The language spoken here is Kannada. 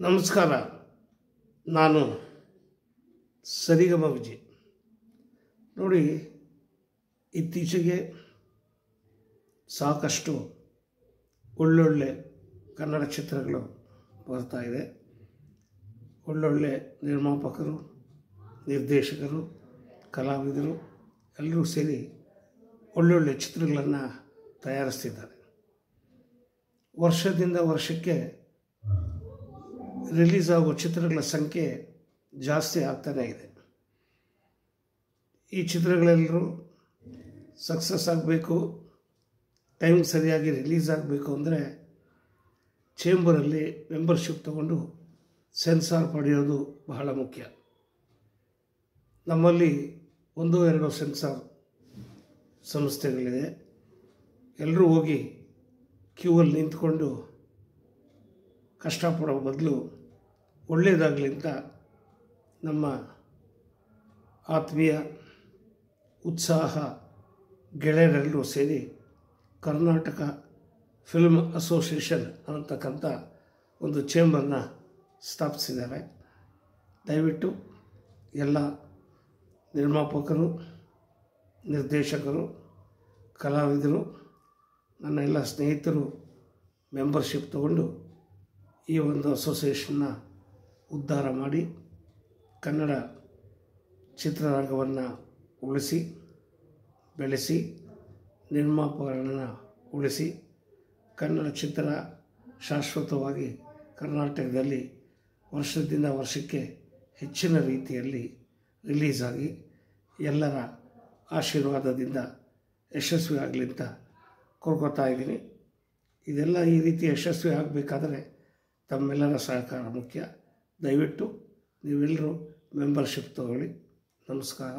ನಮಸ್ಕಾರ. ನಾನು ಸರಿಗಮ ವಿಜಯ್. ನೋಡಿ, ಇತ್ತೀಚೆಗೆ ಸಾಕಷ್ಟು ಒಳ್ಳೊಳ್ಳೆ ಕನ್ನಡ ಚಿತ್ರಗಳು ಬರ್ತಾ ಇದೆ. ಒಳ್ಳೊಳ್ಳೆ ನಿರ್ಮಾಪಕರು, ನಿರ್ದೇಶಕರು, ಕಲಾವಿದರು ಎಲ್ಲರೂ ಸೇರಿ ಒಳ್ಳೊಳ್ಳೆ ಚಿತ್ರಗಳನ್ನು ತಯಾರಿಸ್ತಿದ್ದಾರೆ. ವರ್ಷದಿಂದ ವರ್ಷಕ್ಕೆ ರಿಲೀಸ್ ಆಗೋ ಚಿತ್ರಗಳ ಸಂಖ್ಯೆ ಜಾಸ್ತಿ ಆಗ್ತಾನೇ ಇದೆ. ಈ ಚಿತ್ರಗಳೆಲ್ಲರೂ ಸಕ್ಸಸ್ ಆಗಬೇಕು, ಟೈಮ್ ಸರಿಯಾಗಿ ರಿಲೀಸ್ ಆಗಬೇಕು ಅಂದರೆ ಚೇಂಬರಲ್ಲಿ ಮೆಂಬರ್ಶಿಪ್ ತಗೊಂಡು ಸೆನ್ಸಾರ್ ಪಡೆಯೋದು ಬಹಳ ಮುಖ್ಯ. ನಮ್ಮಲ್ಲಿ 1-2 ಸೆನ್ಸಾರ್ ಸಂಸ್ಥೆಗಳಿದೆ. ಎಲ್ಲರೂ ಹೋಗಿ ಕ್ಯೂವಲ್ಲಿ ನಿಂತ್ಕೊಂಡು ಕಷ್ಟಪಡೋ ಬದಲು ಒಳ್ಳೆಯದಾಗಲಿ ಅಂತ ನಮ್ಮ ಆತ್ಮೀಯ ಉತ್ಸಾಹ ಗೆಳೆಯರೆಲ್ಲರೂ ಸೇರಿ ಕರ್ನಾಟಕ ಫಿಲ್ಮ್ ಅಸೋಸಿಯೇಷನ್ ಅನ್ನತಕ್ಕಂಥ ಒಂದು ಚೇಂಬರ್ನ ಸ್ಥಾಪಿಸಿದ್ದಾರೆ. ದಯವಿಟ್ಟು ಎಲ್ಲ ನಿರ್ಮಾಪಕರು, ನಿರ್ದೇಶಕರು, ಕಲಾವಿದರು, ನನ್ನ ಎಲ್ಲ ಸ್ನೇಹಿತರು ಮೆಂಬರ್ಶಿಪ್ ತಗೊಂಡು ಈ ಒಂದು ಅಸೋಸಿಯೇಷನ್ನ ಉದ್ಧಾರ ಮಾಡಿ ಕನ್ನಡ ಚಿತ್ರರಂಗವನ್ನು ಉಳಿಸಿ ಬೆಳೆಸಿ, ನಿರ್ಮಾಪಕರನ್ನು ಉಳಿಸಿ, ಕನ್ನಡ ಚಿತ್ರ ಶಾಶ್ವತವಾಗಿ ಕರ್ನಾಟಕದಲ್ಲಿ ವರ್ಷದಿಂದ ವರ್ಷಕ್ಕೆ ಹೆಚ್ಚಿನ ರೀತಿಯಲ್ಲಿ ರಿಲೀಸ್ ಆಗಿ ಎಲ್ಲರ ಆಶೀರ್ವಾದದಿಂದ ಯಶಸ್ವಿ ಆಗಲಿ ಅಂತ ಕೋರ್ಕೊತಾ ಇದ್ದೀನಿ. ಇದೆಲ್ಲ ಈ ರೀತಿ ಯಶಸ್ವಿ ಆಗಬೇಕಾದರೆ ತಮ್ಮೆಲ್ಲರ ಸಹಕಾರ ಮುಖ್ಯ. ದಯವಿಟ್ಟು ನೀವೆಲ್ಲರೂ ಮೆಂಬರ್ಶಿಪ್ ತಗೊಳ್ಳಿ. ನಮಸ್ಕಾರ.